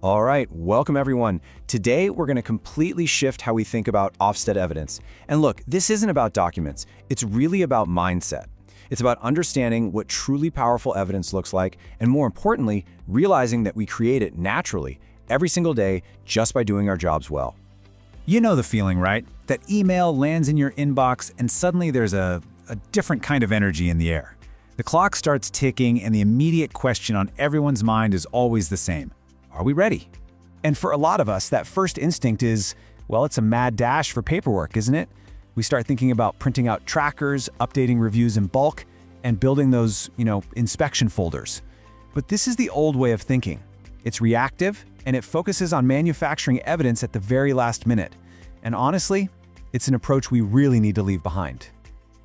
All right, welcome everyone. Today, we're going to completely shift how we think about Ofsted evidence. And look, this isn't about documents. It's really about mindset. It's about understanding what truly powerful evidence looks like, and more importantly, realizing that we create it naturally every single day just by doing our jobs well. You know the feeling, right? That email lands in your inbox and suddenly there's a different kind of energy in the air. The clock starts ticking and the immediate question on everyone's mind is always the same. Are we ready? And for a lot of us, that first instinct is, well, it's a mad dash for paperwork, isn't it? We start thinking about printing out trackers, updating reviews in bulk, and building those, inspection folders. But this is the old way of thinking. It's reactive, and it focuses on manufacturing evidence at the very last minute. And honestly, it's an approach we really need to leave behind.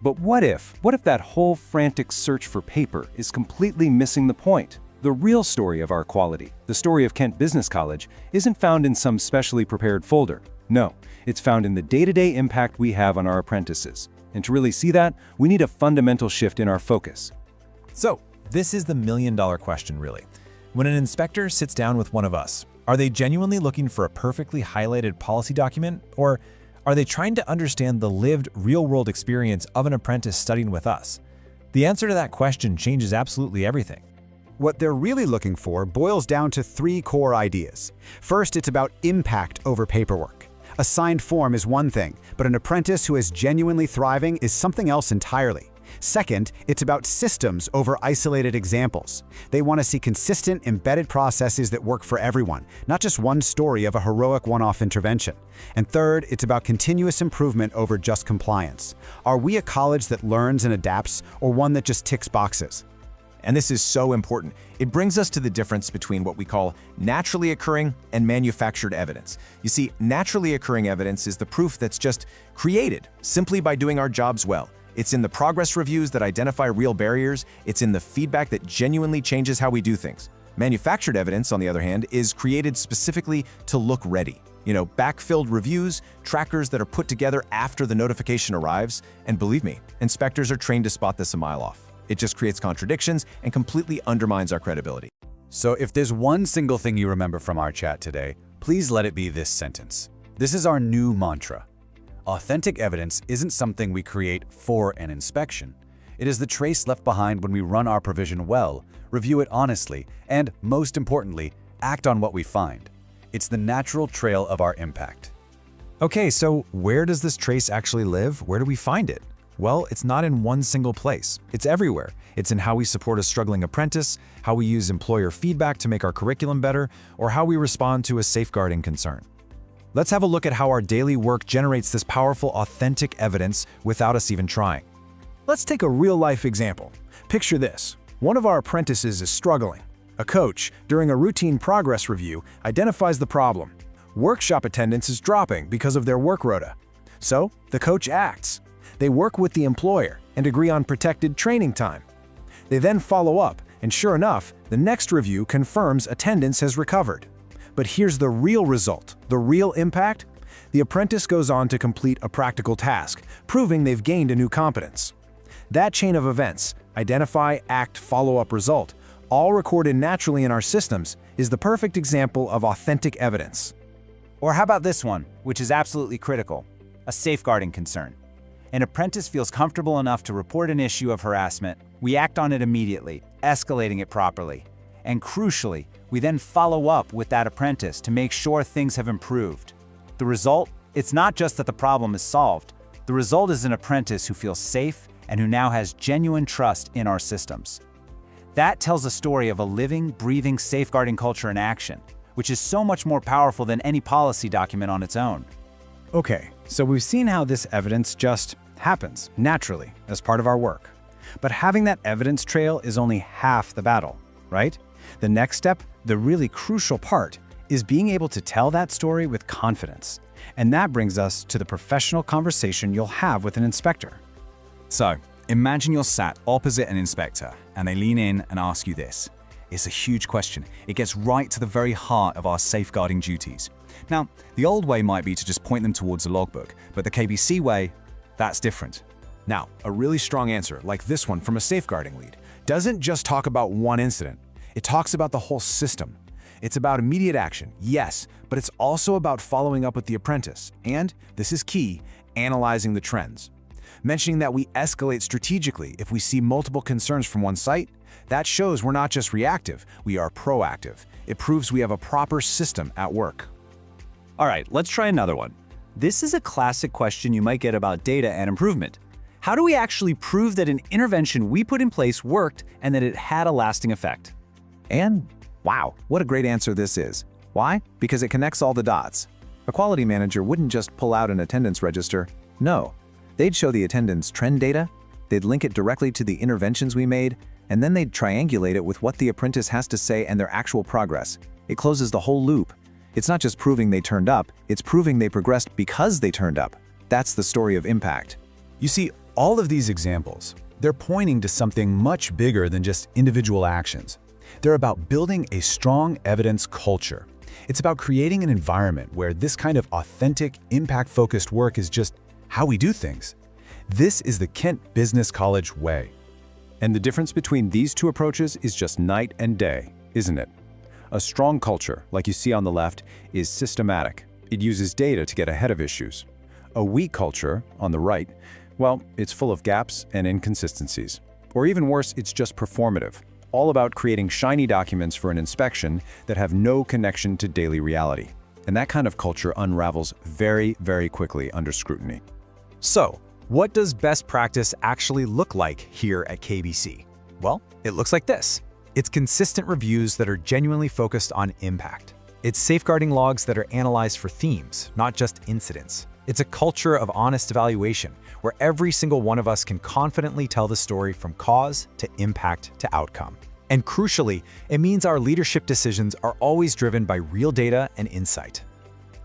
But what if that whole frantic search for paper is completely missing the point? The real story of our quality, the story of Kent Business College, isn't found in some specially prepared folder. No, it's found in the day-to-day impact we have on our apprentices. And to really see that, we need a fundamental shift in our focus. So, this is the million-dollar question, really. When an inspector sits down with one of us, are they genuinely looking for a perfectly highlighted policy document, or are they trying to understand the lived, real-world experience of an apprentice studying with us? The answer to that question changes absolutely everything. What they're really looking for boils down to three core ideas. First, it's about impact over paperwork. A signed form is one thing, but an apprentice who is genuinely thriving is something else entirely. Second, it's about systems over isolated examples. They want to see consistent, embedded processes that work for everyone, not just one story of a heroic one-off intervention. And third, it's about continuous improvement over just compliance. Are we a college that learns and adapts, or one that just ticks boxes? And this is so important. It brings us to the difference between what we call naturally occurring and manufactured evidence. You see, naturally occurring evidence is the proof that's just created simply by doing our jobs well. It's in the progress reviews that identify real barriers. It's in the feedback that genuinely changes how we do things. Manufactured evidence, on the other hand, is created specifically to look ready. Backfilled reviews, trackers that are put together after the notification arrives. And believe me, inspectors are trained to spot this a mile off. It just creates contradictions and completely undermines our credibility. So if there's one single thing you remember from our chat today, please let it be this sentence. This is our new mantra. Authentic evidence isn't something we create for an inspection. It is the trace left behind when we run our provision well, review it honestly, and, most importantly, act on what we find. It's the natural trail of our impact. Okay, so where does this trace actually live? Where do we find it? Well, it's not in one single place. It's everywhere. It's in how we support a struggling apprentice, how we use employer feedback to make our curriculum better, or how we respond to a safeguarding concern. Let's have a look at how our daily work generates this powerful, authentic evidence without us even trying. Let's take a real-life example. Picture this. One of our apprentices is struggling. A coach, during a routine progress review, identifies the problem. Workshop attendance is dropping because of their work rota. So, the coach acts. They work with the employer and agree on protected training time. They then follow up, and sure enough, the next review confirms attendance has recovered. But here's the real result, the real impact. The apprentice goes on to complete a practical task, proving they've gained a new competence. That chain of events, identify, act, follow-up, result, all recorded naturally in our systems, is the perfect example of authentic evidence. Or how about this one, which is absolutely critical, a safeguarding concern. An apprentice feels comfortable enough to report an issue of harassment. We act on it immediately, escalating it properly. And crucially, we then follow up with that apprentice to make sure things have improved. The result? It's not just that the problem is solved. The result is an apprentice who feels safe and who now has genuine trust in our systems. That tells a story of a living, breathing safeguarding culture in action, which is so much more powerful than any policy document on its own. Okay, so we've seen how this evidence just happens naturally as part of our work. But having that evidence trail is only half the battle, right? The next step, the really crucial part, is being able to tell that story with confidence. And that brings us to the professional conversation you'll have with an inspector. So, imagine you're sat opposite an inspector and they lean in and ask you this. It's a huge question. It gets right to the very heart of our safeguarding duties. Now, the old way might be to just point them towards a logbook, but the KBC way, that's different. Now, a really strong answer, like this one from a safeguarding lead, doesn't just talk about one incident. It talks about the whole system. It's about immediate action, yes, but it's also about following up with the apprentice, and, this is key, analyzing the trends. Mentioning that we escalate strategically if we see multiple concerns from one site, that shows we're not just reactive, we are proactive. It proves we have a proper system at work. All right, let's try another one. This is a classic question you might get about data and improvement. How do we actually prove that an intervention we put in place worked and that it had a lasting effect? And wow, what a great answer this is. Why? Because it connects all the dots. A quality manager wouldn't just pull out an attendance register. No, they'd show the attendance trend data, they'd link it directly to the interventions we made, and then they'd triangulate it with what the apprentice has to say and their actual progress. It closes the whole loop. It's not just proving they turned up, it's proving they progressed because they turned up. That's the story of impact. You see, all of these examples, they're pointing to something much bigger than just individual actions. They're about building a strong evidence culture. It's about creating an environment where this kind of authentic, impact-focused work is just how we do things. This is the Kent Business College way. And the difference between these two approaches is just night and day, isn't it? A strong culture, like you see on the left, is systematic. It uses data to get ahead of issues. A weak culture, on the right, well, it's full of gaps and inconsistencies. Or even worse, it's just performative, all about creating shiny documents for an inspection that have no connection to daily reality. And that kind of culture unravels very, very quickly under scrutiny. So, what does best practice actually look like here at KBC? Well, it looks like this. It's consistent reviews that are genuinely focused on impact. It's safeguarding logs that are analyzed for themes, not just incidents. It's a culture of honest evaluation, where every single one of us can confidently tell the story from cause to impact to outcome. And crucially, it means our leadership decisions are always driven by real data and insight.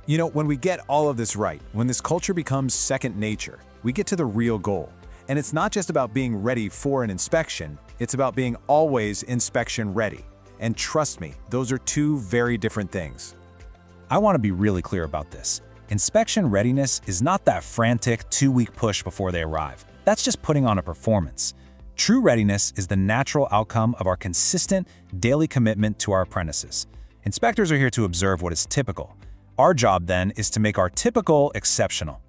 You know, when we get all of this right, when this culture becomes second nature, we get to the real goal. And it's not just about being ready for an inspection, it's about being always inspection ready. And trust me, those are two very different things. I want to be really clear about this. Inspection readiness is not that frantic 2-week push before they arrive. That's just putting on a performance. True readiness is the natural outcome of our consistent daily commitment to our apprentices. Inspectors are here to observe what is typical. Our job then is to make our typical exceptional.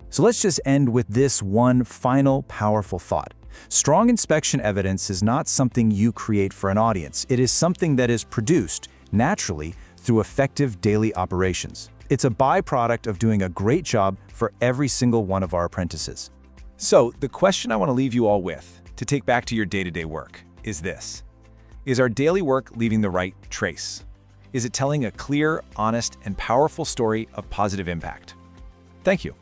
So let's just end with this one final powerful thought. Strong inspection evidence is not something you create for an audience. It is something that is produced naturally through effective daily operations. It's a byproduct of doing a great job for every single one of our apprentices. So, the question I want to leave you all with, to take back to your day-to-day work, is this. Is our daily work leaving the right trace? Is it telling a clear, honest, and powerful story of positive impact? Thank you.